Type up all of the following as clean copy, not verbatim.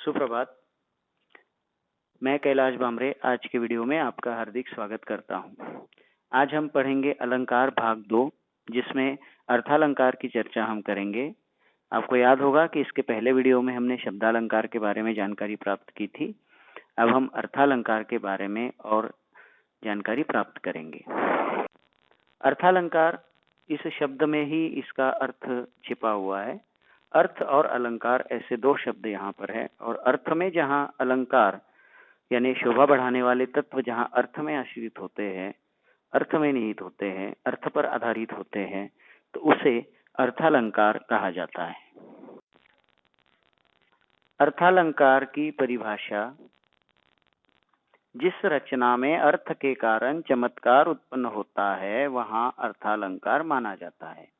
सुप्रभात। मैं कैलाश बामरे आज के वीडियो में आपका हार्दिक स्वागत करता हूं। आज हम पढ़ेंगे अलंकार भाग 2, जिसमें अर्थालंकार की चर्चा हम करेंगे। आपको याद होगा कि इसके पहले वीडियो में हमने शब्दालंकार के बारे में जानकारी प्राप्त की थी। अब हम अर्थालंकार के बारे में और जानकारी प्राप्त करेंगे। अर्थालंकार, इस शब्द में ही इसका अर्थ छिपा हुआ है। अर्थ और अलंकार ऐसे दो शब्द यहाँ पर है, और अर्थ में जहाँ अलंकार यानी शोभा बढ़ाने वाले तत्व जहाँ अर्थ में आश्रित होते हैं, अर्थ में निहित होते हैं, अर्थ पर आधारित होते हैं, तो उसे अर्थालंकार कहा जाता है। अर्थालंकार की परिभाषा: जिस रचना में अर्थ के कारण चमत्कार उत्पन्न होता है वहाँ अर्थालंकार माना जाता है।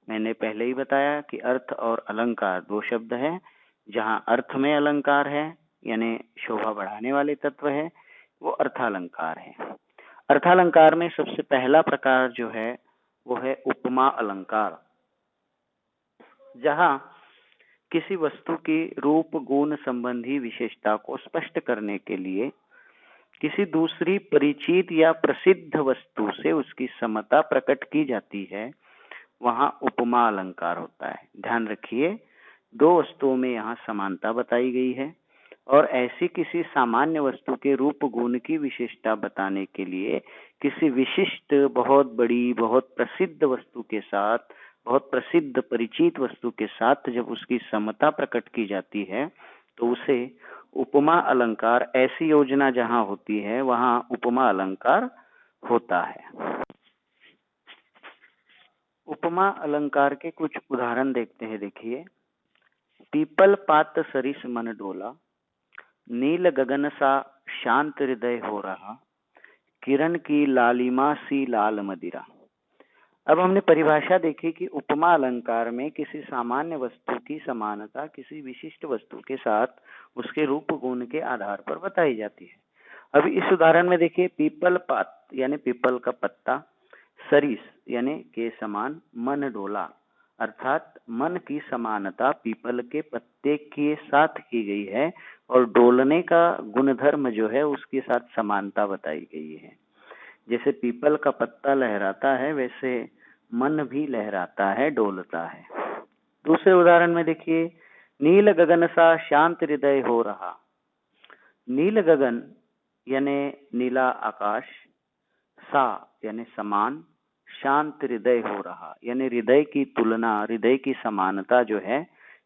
मैंने पहले ही बताया कि अर्थ और अलंकार दो शब्द हैं। जहाँ अर्थ में अलंकार है यानी शोभा बढ़ाने वाले तत्व है, वो अर्थालंकार है। अर्थालंकार में सबसे पहला प्रकार जो है वो है उपमा अलंकार, जहाँ किसी वस्तु की रूप गुण संबंधी विशेषता को स्पष्ट करने के लिए किसी दूसरी परिचित या प्रसिद्ध वस्तु से उसकी समता प्रकट की जाती है, वहाँ उपमा अलंकार होता है। ध्यान रखिए, दो वस्तुओं में यहाँ समानता बताई गई है, और ऐसी किसी सामान्य वस्तु के रूप गुण की विशेषता बताने के लिए किसी विशिष्ट, बहुत बड़ी, बहुत प्रसिद्ध वस्तु के साथ, बहुत प्रसिद्ध परिचित वस्तु के साथ जब उसकी समता प्रकट की जाती है तो उसे उपमा अलंकार, ऐसी योजना जहाँ होती है वहाँ उपमा अलंकार होता है। उपमा अलंकार के कुछ उदाहरण देखते हैं। देखिए, पीपल पात सरिस मन डोला, नील गगन सा शांत हृदय हो रहा, किरण की लालिमा सी लाल मदिरा। अब हमने परिभाषा देखी कि उपमा अलंकार में किसी सामान्य वस्तु की समानता किसी विशिष्ट वस्तु के साथ उसके रूप गुण के आधार पर बताई जाती है। अब इस उदाहरण में देखिए, पीपल पात यानी पीपल का पत्ता, सरिस यानी के समान, मन डोला अर्थात मन की समानता पीपल के पत्ते के साथ की गई है, और डोलने का गुणधर्म जो है उसके साथ समानता बताई गई है। जैसे पीपल का पत्ता लहराता है, वैसे मन भी लहराता है, डोलता है। दूसरे उदाहरण में देखिए, नील गगन सा शांत हृदय हो रहा। नील गगन यानी नीला आकाश, सा यानी समान, शांत हृदय हो रहा यानी हृदय की तुलना, हृदय की समानता जो है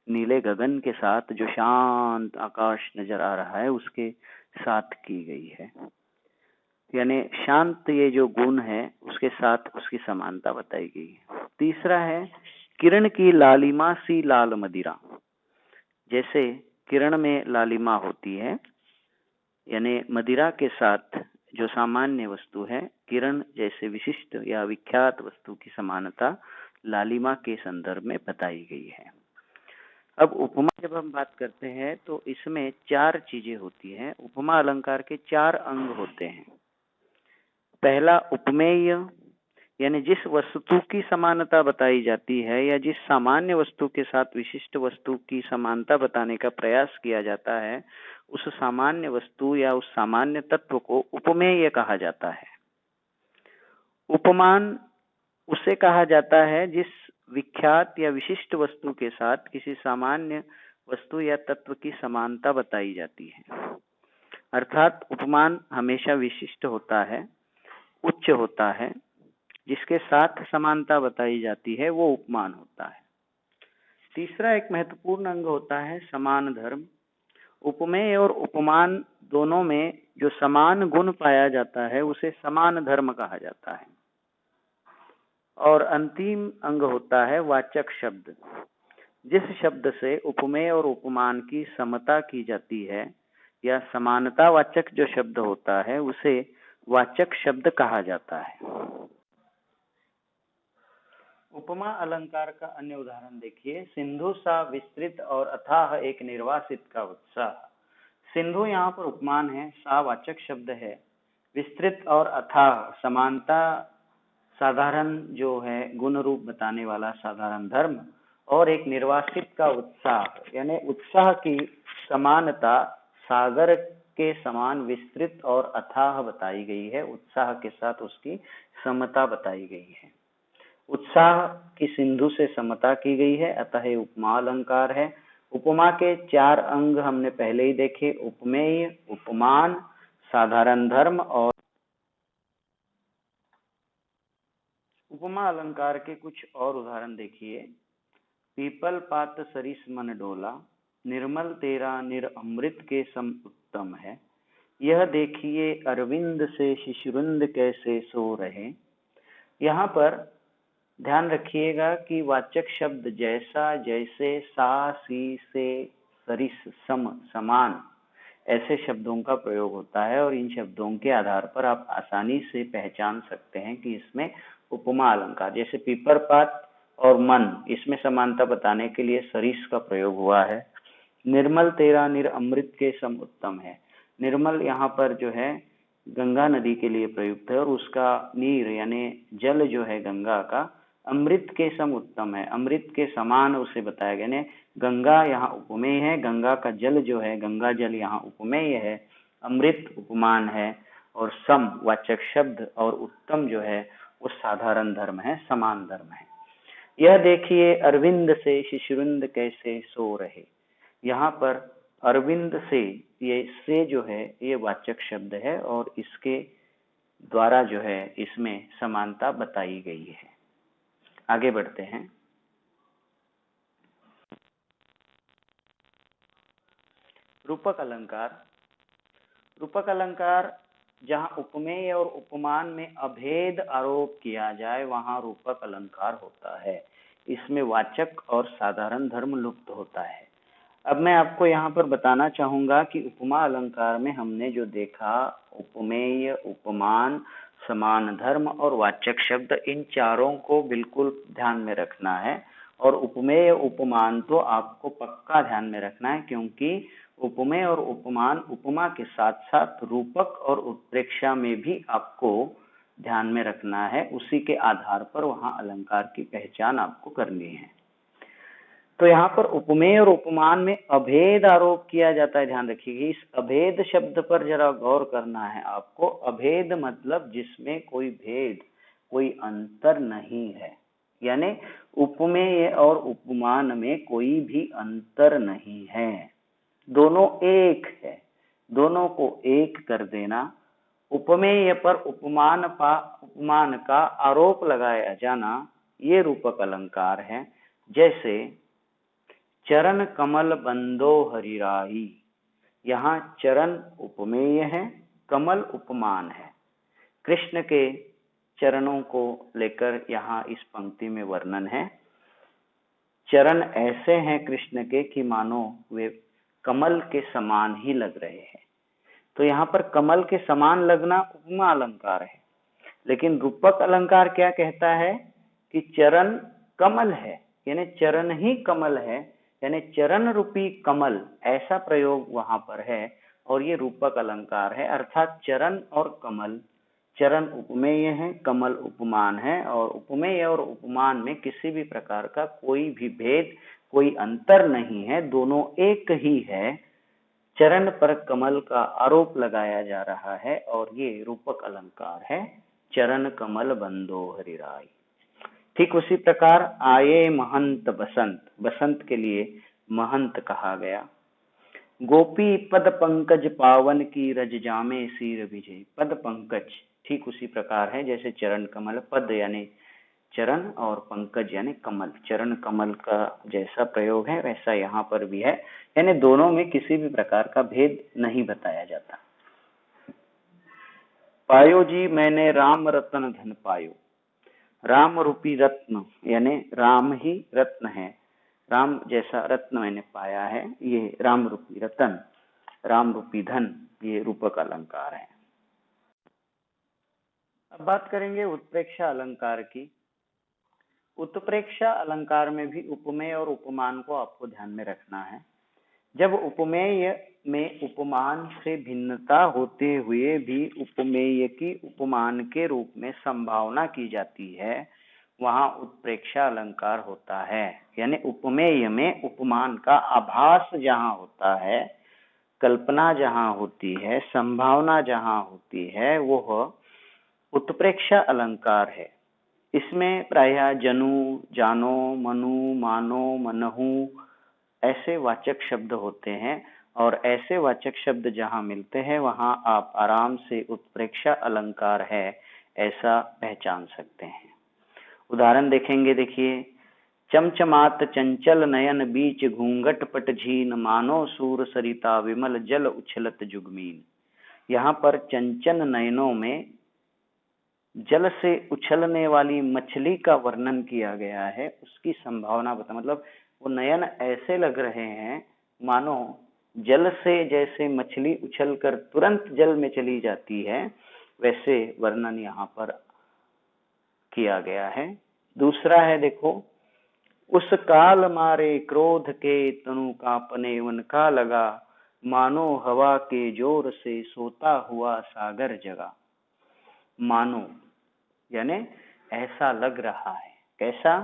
नीले गगन के साथ, जो शांत आकाश नजर आ रहा है उसके साथ की गई है। यानी शांत ये जो गुण है उसके साथ उसकी समानता बताई गई है। तीसरा है किरण की लालिमा सी लाल मदिरा। जैसे किरण में लालिमा होती है यानी मदिरा के साथ जो सामान्य वस्तु है, किरण जैसे विशिष्ट या विख्यात वस्तु की समानता लालिमा के संदर्भ में बताई गई है। अब उपमा जब हम बात करते हैं तो इसमें चार चीजें होती हैं। उपमा अलंकार के चार अंग होते हैं। पहला उपमेय, यानी जिस वस्तु की समानता बताई जाती है या जिस सामान्य वस्तु के साथ विशिष्ट वस्तु की समानता बताने का प्रयास किया जाता है, उस सामान्य वस्तु या उस सामान्य तत्व को उपमेय कहा जाता है। उपमान उसे कहा जाता है जिस विख्यात या विशिष्ट वस्तु के साथ किसी सामान्य वस्तु या तत्व की समानता बताई जाती है। अर्थात उपमान हमेशा विशिष्ट होता है, उच्च होता है, जिसके साथ समानता बताई जाती है वो उपमान होता है। तीसरा एक महत्वपूर्ण अंग होता है समान धर्म। उपमेय और उपमान दोनों में जो समान गुण पाया जाता है उसे समान धर्म कहा जाता है। और अंतिम अंग होता है वाचक शब्द। जिस शब्द से उपमेय और उपमान की समता की जाती है या समानता वाचक जो शब्द होता है उसे वाचक शब्द कहा जाता है। उपमा अलंकार का अन्य उदाहरण देखिए, सिंधु सा विस्तृत और अथाह एक निर्वासित का उत्साह। सिंधु यहाँ पर उपमान है, सा वाचक शब्द है, विस्तृत और अथाह समानता, साधारण जो है गुण रूप बताने वाला साधारण धर्म, और एक निर्वासित का उत्साह यानी उत्साह की समानता सागर के समान विस्तृत और अथाह बताई गई है। उत्साह के साथ उसकी समता बताई गई है। उत्साह की सिंधु से समता की गई है, अतः ये उपमा अलंकार है। उपमा के 4 अंग हमने पहले ही देखे, उपमेय, उपमान, साधारण धर्म और उपमा अलंकार के कुछ और उदाहरण देखिए। पीपल पात सरिस मन डोला, निर्मल तेरा निरअमृत के सम उत्तम है। यह देखिए अरविंद से शिशुरुंद कैसे सो रहे। यहाँ पर ध्यान रखिएगा कि वाचक शब्द जैसा, जैसे, सा, सी, से, सरिस, सम, समान ऐसे शब्दों का प्रयोग होता है और इन शब्दों के आधार पर आप आसानी से पहचान सकते हैं कि इसमें उपमा अलंकार, जैसे पीपर पात और मन, इसमें समानता बताने के लिए सरिस का प्रयोग हुआ है। निर्मल तेरा निर अमृत के सम उत्तम है। निर्मल यहाँ पर जो है गंगा नदी के लिए प्रयुक्त है और उसका नीर यानी जल जो है गंगा का अमृत के सम उत्तम है, अमृत के समान उसे बताया गया। यानी गंगा यहाँ उपमेय है, गंगा का जल जो है, गंगा जल यहाँ उपमेय है, अमृत उपमान है और सम वाचक शब्द और उत्तम जो है वो साधारण धर्म है, समान धर्म है। यह देखिए अरविंद से शिशुरुंद कैसे सो रहे। यहाँ पर अरविंद से जो है ये वाचक शब्द है और इसके द्वारा जो है इसमें समानता बताई गई है। आगे बढ़ते हैं। रूपक अलंकार। रूपक अलंकार जहाँ उपमेय और उपमान में अभेद आरोप किया जाए वहाँ रूपक अलंकार होता है। इसमें वाचक और साधारण धर्म लुप्त होता है। अब मैं आपको यहाँ पर बताना चाहूंगा कि उपमा अलंकार में हमने जो देखा, उपमेय, उपमान, समान धर्म और वाचक शब्द, इन चारों को बिल्कुल ध्यान में रखना है। और उपमेय उपमान तो आपको पक्का ध्यान में रखना है, क्योंकि उपमेय और उपमान उपमा के साथ साथ रूपक और उत्प्रेक्षा में भी आपको ध्यान में रखना है। उसी के आधार पर वहाँ अलंकार की पहचान आपको करनी है। तो यहाँ पर उपमेय और उपमान में अभेद आरोप किया जाता है। ध्यान रखिए, इस अभेद शब्द पर जरा गौर करना है आपको। अभेद मतलब जिसमें कोई भेद, कोई अंतर नहीं है, यानी उपमेय और उपमान में कोई भी अंतर नहीं है, दोनों एक है। दोनों को एक कर देना, उपमेय पर उपमान का आरोप लगाया जाना, ये रूपक अलंकार है। जैसे चरण कमल बंदो हरिराही, यहाँ चरण उपमेय है, कमल उपमान है। कृष्ण के चरणों को लेकर यहाँ इस पंक्ति में वर्णन है। चरण ऐसे हैं कृष्ण के कि मानो वे कमल के समान ही लग रहे हैं। तो यहाँ पर कमल के समान लगना उपमा अलंकार है। लेकिन रूपक अलंकार क्या कहता है कि चरण कमल है, यानी चरण ही कमल है, यानी चरण रूपी कमल, ऐसा प्रयोग वहां पर है और ये रूपक अलंकार है। अर्थात चरण और कमल, चरण उपमेय है, कमल उपमान है और उपमेय और उपमान में किसी भी प्रकार का कोई भी भेद, कोई अंतर नहीं है, दोनों एक ही है। चरण पर कमल का आरोप लगाया जा रहा है और ये रूपक अलंकार है। चरण कमल बंदो हरिराई। ठीक उसी प्रकार आये महंत बसंत, बसंत के लिए महंत कहा गया। गोपी पद पंकज पावन की रज जामे सिर विजय। पद पंकज ठीक उसी प्रकार है जैसे चरण कमल, पद यानी चरण और पंकज यानी कमल, चरण कमल का जैसा प्रयोग है वैसा यहाँ पर भी है, यानी दोनों में किसी भी प्रकार का भेद नहीं बताया जाता। पायो जी मैंने राम रतन धन पायो। राम रूपी रत्न यानी राम ही रत्न है, राम जैसा रत्न मैंने पाया है, ये राम रूपी रतन, राम रूपी धन, ये रूपक अलंकार है। अब बात करेंगे उत्प्रेक्षा अलंकार की। उत्प्रेक्षा अलंकार में भी उपमेय और उपमान को आपको ध्यान में रखना है। जब उपमेय में उपमान से भिन्नता होते हुए भी उपमेय की उपमान के रूप में संभावना की जाती है, वहां उत्प्रेक्षा अलंकार होता है। यानी उपमेय में उपमान का आभास जहां होता है, कल्पना जहां होती है, संभावना जहां होती है, वह उत्प्रेक्षा अलंकार है। इसमें प्रायः जनु, जानो, मनु, मानो, मनहु ऐसे वाचक शब्द होते हैं, और ऐसे वाचक शब्द जहां मिलते हैं वहां आप आराम से उत्प्रेक्षा अलंकार है ऐसा पहचान सकते हैं। उदाहरण देखेंगे, देखिए, चमचमात चंचल नयन बीच घूंघट पट झीन, मानो सूर सरिता विमल जल उछलत जुगमीन। यहाँ पर चंचल नयनों में जल से उछलने वाली मछली का वर्णन किया गया है, उसकी संभावना बता, मतलब वो नयन ऐसे लग रहे हैं मानो जल से जैसे मछली उछलकर तुरंत जल में चली जाती है, वैसे वर्णन यहाँ पर किया गया है। दूसरा है, देखो, उस काल मारे क्रोध के तनु कांपने उनका लगा, मानो हवा के जोर से सोता हुआ सागर जगा। मानो यानी ऐसा लग रहा है, कैसा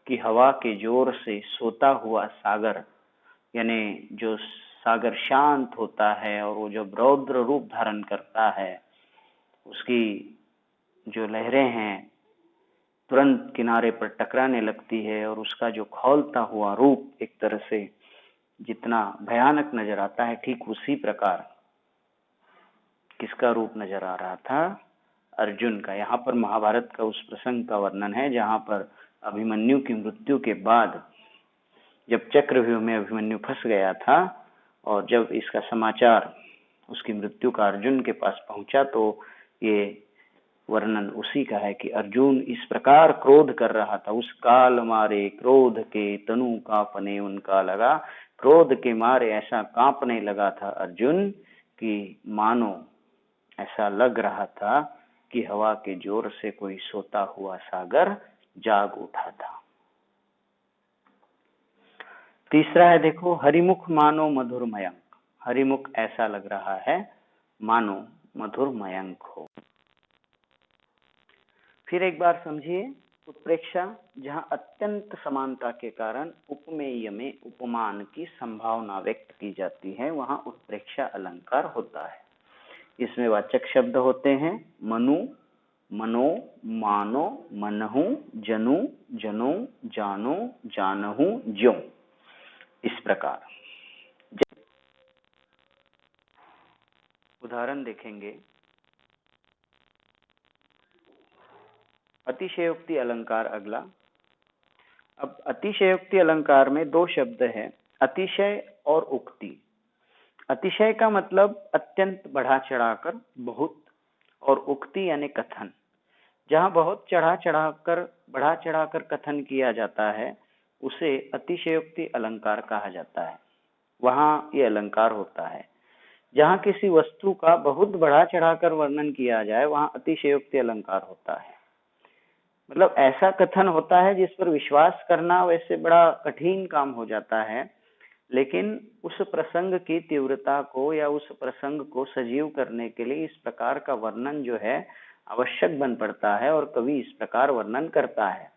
कि हवा के जोर से सोता हुआ सागर, यानी जो सागर शांत होता है और वो जो रौद्र रूप धारण करता है, उसकी जो लहरें हैं तुरंत किनारे पर टकराने लगती है, और उसका जो खौलता हुआ रूप एक तरह से जितना भयानक नजर आता है, ठीक उसी प्रकार किसका रूप नजर आ रहा था? अर्जुन का। यहाँ पर महाभारत का उस प्रसंग का वर्णन है जहाँ पर अभिमन्यु की मृत्यु के बाद जब चक्रव्यूह में अभिमन्यु फंस गया था, और जब इसका समाचार उसकी मृत्यु का अर्जुन के पास पहुंचा, तो ये वर्णन उसी का है कि अर्जुन इस प्रकार क्रोध कर रहा था। उस काल मारे क्रोध के तनु कांपने उनका लगा, क्रोध के मारे ऐसा कांपने लगा था अर्जुन कि मानो ऐसा लग रहा था कि हवा के जोर से कोई सोता हुआ सागर जाग उठा था। तीसरा है, देखो, हरिमुख मानो मधुर मयंक। हरिमुख ऐसा लग रहा है मानो मधुर मयंक हो। फिर एक बार समझिए, उत्प्रेक्षा जहां अत्यंत समानता के कारण उपमेय में उपमान की संभावना व्यक्त की जाती है, वहां उत्प्रेक्षा अलंकार होता है। इसमें वाचक शब्द होते हैं मनु, मनो, मानो, मनहु, जनु, जनो, जानो, जानहु, ज्यों। इस प्रकार उदाहरण देखेंगे, अतिशयोक्ति अलंकार अगला। अब अतिशयोक्ति अलंकार में दो शब्द हैं, अतिशय और उक्ति। अतिशय का मतलब अत्यंत बढ़ा चढ़ाकर, बहुत, और उक्ति यानी कथन। जहां बहुत बढ़ा चढ़ाकर कथन किया जाता है उसे अतिशयोक्ति अलंकार कहा जाता है, वहां ये अलंकार होता है। जहां किसी वस्तु का बहुत बढ़ा चढ़ाकर वर्णन किया जाए वहां अतिशयोक्ति अलंकार होता है। मतलब ऐसा कथन होता है जिस पर विश्वास करना वैसे बड़ा कठिन काम हो जाता है, लेकिन उस प्रसंग की तीव्रता को या उस प्रसंग को सजीव करने के लिए इस प्रकार का वर्णन जो है आवश्यक बन पड़ता है, और कवि इस प्रकार वर्णन करता है।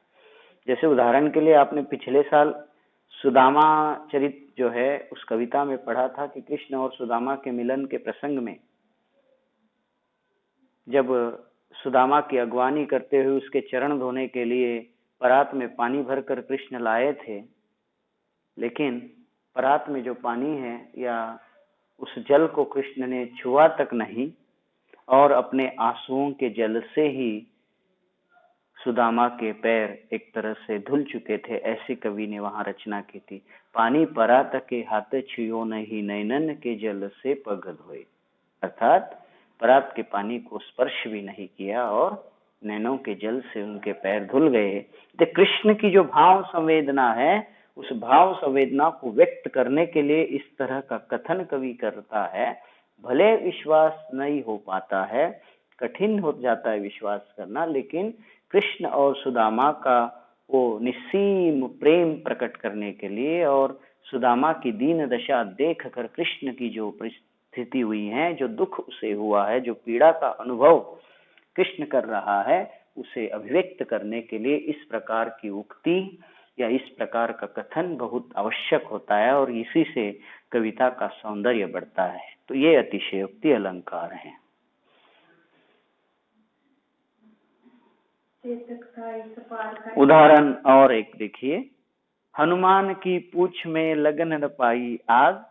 जैसे उदाहरण के लिए आपने पिछले साल सुदामा चरित जो है उस कविता में पढ़ा था कि कृष्ण और सुदामा के मिलन के प्रसंग में जब सुदामा की अगवानी करते हुए उसके चरण धोने के लिए परात में पानी भरकर कृष्ण लाए थे, लेकिन परात में जो पानी है या उस जल को कृष्ण ने छुआ तक नहीं, और अपने आंसुओं के जल से ही सुदामा के पैर एक तरह से धुल चुके थे, ऐसी कवि ने वहां रचना की थी। पानी परात के हाथ छियो नहीं, नैनन के जल से पग धोए। अर्थात परात के पानी को स्पर्श भी नहीं किया और नैनों के जल से उनके पैर धुल गए। तो कृष्ण की जो भाव संवेदना है, उस भाव संवेदना को व्यक्त करने के लिए इस तरह का कथन कवि करता है। भले विश्वास नहीं हो पाता है, कठिन हो जाता है विश्वास करना, लेकिन कृष्ण और सुदामा का वो निस्सीम प्रेम प्रकट करने के लिए और सुदामा की दीन दशा देख कर कृष्ण की जो परिस्थिति हुई है, जो दुख उसे हुआ है, जो पीड़ा का अनुभव कृष्ण कर रहा है, उसे अभिव्यक्त करने के लिए इस प्रकार की उक्ति या इस प्रकार का कथन बहुत आवश्यक होता है और इसी से कविता का सौंदर्य बढ़ता है। तो ये अतिशयोक्ति अलंकार है। उदाहरण और एक देखिए, हनुमान की पूछ में लगन न पाई आग,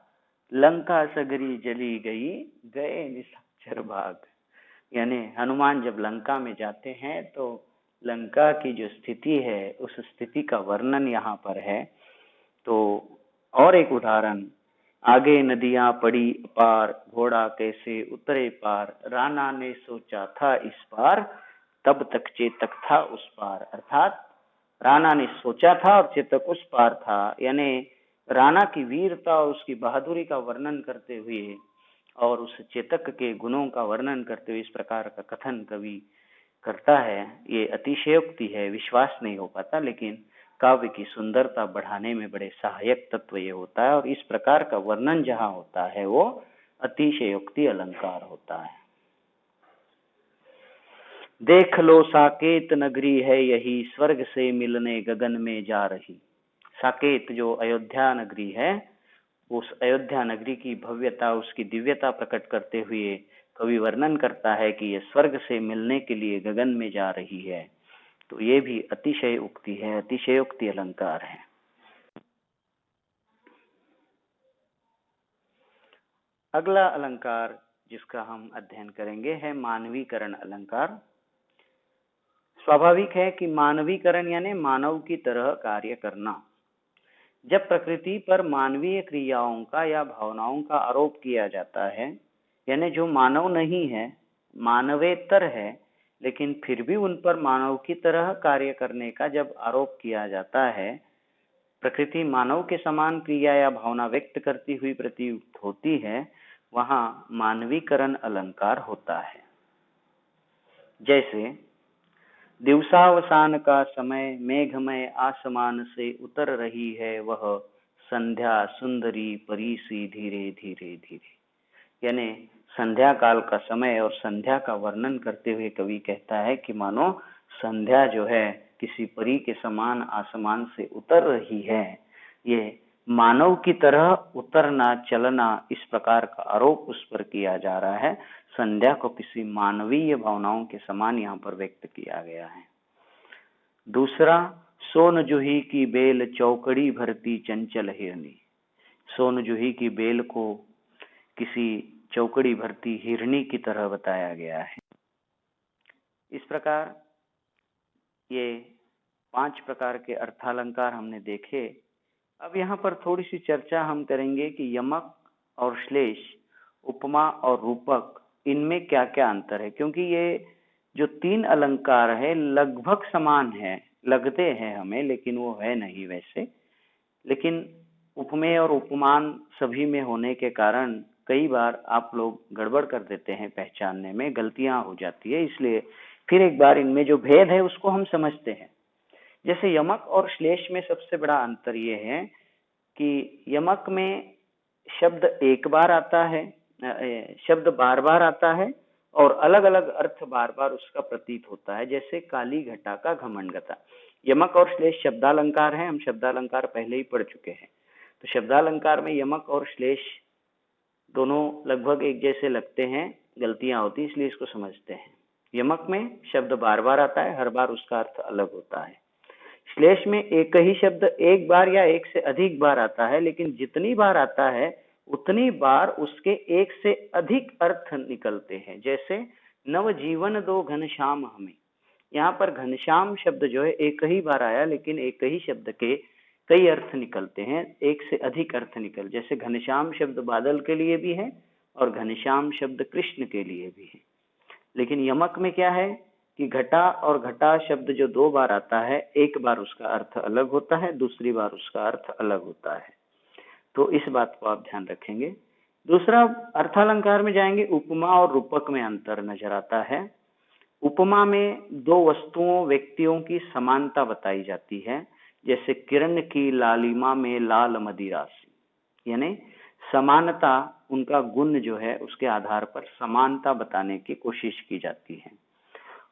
लंका सगरी जली गई, गए निशाचर भाग। यानी हनुमान जब लंका में जाते हैं तो लंका की जो स्थिति है उस स्थिति का वर्णन यहाँ पर है। तो और एक उदाहरण, आगे नदियां पड़ी पार, घोड़ा कैसे उतरे पार, राणा ने सोचा था इस पार, तब तक चेतक था उस पार। अर्थात राणा ने सोचा था और चेतक उस पार था। यानी राणा की वीरता और उसकी बहादुरी का वर्णन करते हुए और उस चेतक के गुणों का वर्णन करते हुए इस प्रकार का कथन कवि करता है। ये अतिशयोक्ति है, विश्वास नहीं हो पाता, लेकिन काव्य की सुंदरता बढ़ाने में बड़े सहायक तत्व ये होता है और इस प्रकार का वर्णन जहाँ होता है वो अतिशयोक्ति अलंकार होता है। देख लो साकेत नगरी है यही, स्वर्ग से मिलने गगन में जा रही। साकेत जो अयोध्या नगरी है, उस अयोध्या नगरी की भव्यता, उसकी दिव्यता प्रकट करते हुए कवि वर्णन करता है कि ये स्वर्ग से मिलने के लिए गगन में जा रही है। तो ये भी अतिशय उक्ति है, अतिशयोक्ति अलंकार है। अगला अलंकार जिसका हम अध्ययन करेंगे है मानवीकरण अलंकार। स्वाभाविक है कि मानवीकरण यानी मानव की तरह कार्य करना। जब प्रकृति पर मानवीय क्रियाओं का या भावनाओं का आरोप किया जाता है, यानी जो मानव नहीं है, मानवेतर है, लेकिन फिर भी उन पर मानव की तरह कार्य करने का जब आरोप किया जाता है, प्रकृति मानव के समान क्रिया या भावना व्यक्त करती हुई प्रतीत होती है, वहां मानवीकरण अलंकार होता है। जैसे दिवसावसान का समय, मेघमय आसमान से उतर रही है वह, संध्या सुंदरी परी सी धीरे धीरे धीरे। यानी संध्या काल का समय और संध्या का वर्णन करते हुए कवि कहता है कि मानो संध्या जो है किसी परी के समान आसमान से उतर रही है। ये मानव की तरह उतरना, चलना, इस प्रकार का आरोप उस पर किया जा रहा है। संध्या को किसी मानवीय भावनाओं के समान यहाँ पर व्यक्त किया गया है। दूसरा, सोन जूही की बेल चौकड़ी भरती चंचल हिरनी। सोन जूही की बेल को किसी चौकड़ी भरती हिरनी की तरह बताया गया है। इस प्रकार ये 5 प्रकार के अर्थालंकार हमने देखे। अब यहाँ पर थोड़ी सी चर्चा हम करेंगे कि यमक और श्लेष, उपमा और रूपक, इनमें क्या क्या अंतर है, क्योंकि ये जो 3 अलंकार है लगभग समान है, लगते हैं हमें, लेकिन वो है नहीं वैसे। लेकिन उपमेय और उपमान सभी में होने के कारण कई बार आप लोग गड़बड़ कर देते हैं, पहचानने में गलतियां हो जाती है। इसलिए फिर एक बार इनमें जो भेद है उसको हम समझते हैं। जैसे यमक और श्लेष में सबसे बड़ा अंतर ये है कि यमक में शब्द एक बार आता है, शब्द बार बार आता है और अलग अलग अर्थ बार बार उसका प्रतीत होता है। जैसे काली घटा का घमंड गता। यमक और श्लेष शब्दालंकार है, हम शब्दालंकार पहले ही पढ़ चुके हैं। तो शब्दालंकार में यमक और श्लेष दोनों लगभग एक जैसे लगते हैं, गलतियां होती, इसलिए इसको समझते हैं। यमक में शब्द बार बार आता है, हर बार उसका अर्थ अलग होता है। श्लेष में एक ही शब्द एक बार या एक से अधिक बार आता है, लेकिन जितनी बार आता है उतनी बार उसके एक से अधिक अर्थ निकलते हैं। जैसे नवजीवन दो घनश्याम हमें, यहाँ पर घनश्याम शब्द जो है एक ही बार आया, लेकिन एक ही शब्द के कई अर्थ निकलते हैं, एक से अधिक अर्थ निकल। जैसे घनश्याम शब्द बादल के लिए भी है और घनश्याम शब्द कृष्ण के लिए भी है। लेकिन यमक में क्या है कि घटा और घटा शब्द जो 2 बार आता है, एक बार उसका अर्थ अलग होता है, दूसरी बार उसका अर्थ अलग होता है। तो इस बात को आप ध्यान रखेंगे। दूसरा, अर्थालंकार में जाएंगे, उपमा और रूपक में अंतर नजर आता है। उपमा में 2 वस्तुओं, व्यक्तियों की समानता बताई जाती है। जैसे किरण की लालिमा में लाल मदिरासी, यानी समानता, उनका गुण जो है उसके आधार पर समानता बताने की कोशिश की जाती है।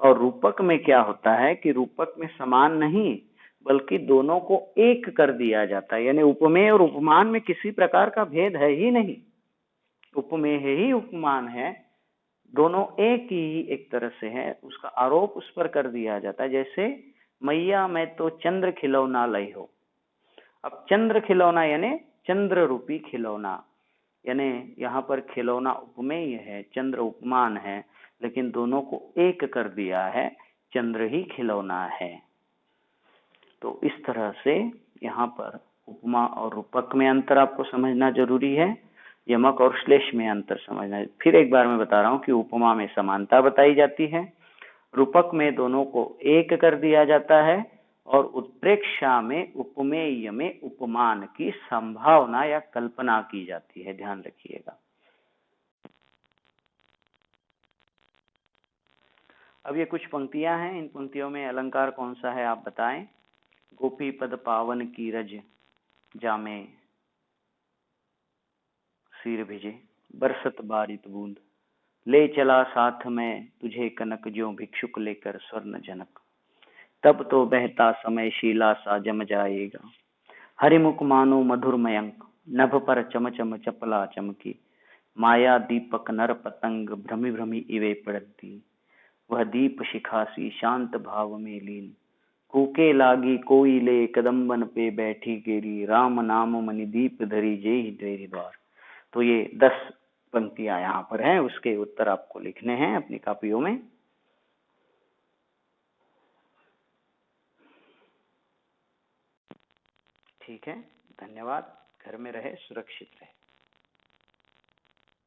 और रूपक में क्या होता है कि रूपक में समान नहीं बल्कि दोनों को एक कर दिया जाता है, यानी उपमेय और उपमान में किसी प्रकार का भेद है ही नहीं, उपमेय है ही उपमान है, दोनों एक ही एक तरह से है, उसका आरोप उस पर कर दिया जाता है। जैसे मैया मैं तो चंद्र खिलौना लई हो, अब चंद्र खिलौना यानी चंद्र रूपी खिलौना, यानी यहाँ पर खिलौना उपमेय है, चंद्र उपमान है, लेकिन दोनों को एक कर दिया है, चंद्र ही खिलौना है। तो इस तरह से यहाँ पर उपमा और रूपक में अंतर आपको समझना जरूरी है, यमक और श्लेष में अंतर समझना है। फिर एक बार मैं बता रहा हूँ कि उपमा में समानता बताई जाती है, रूपक में दोनों को एक कर दिया जाता है, और उत्प्रेक्षा में उपमेय में उपमान की संभावना या कल्पना की जाती है, ध्यान रखिएगा। अब ये कुछ पंक्तियां हैं, इन पंक्तियों में अलंकार कौन सा है आप बताएं। गोपी पद पावन की रज जामे सिर भिजे, बरसत बारित बूंद, ले चला साथ में तुझे कनक ज्यों भिक्षुक लेकर स्वर्ण जनक, तब तो बहता समय शीला सा जम जाएगा, हरिमुख मानो मधुर मयंक, नभ पर चमचम चपला चमकी, माया दीपक नर पतंग भ्रमि भ्रमि इवे पड़ती, वह दीप शिखासी शांत भाव में लीन, कूके लागी कोई ले कदम्बन पे बैठी गेरी, राम नाम मनि दीप धरी जेहि द्वेरि द्वार। तो ये 10 पंक्तियां यहाँ पर हैं, उसके उत्तर आपको लिखने हैं अपनी कॉपियों में। ठीक है, धन्यवाद। घर में रहे, सुरक्षित रहे।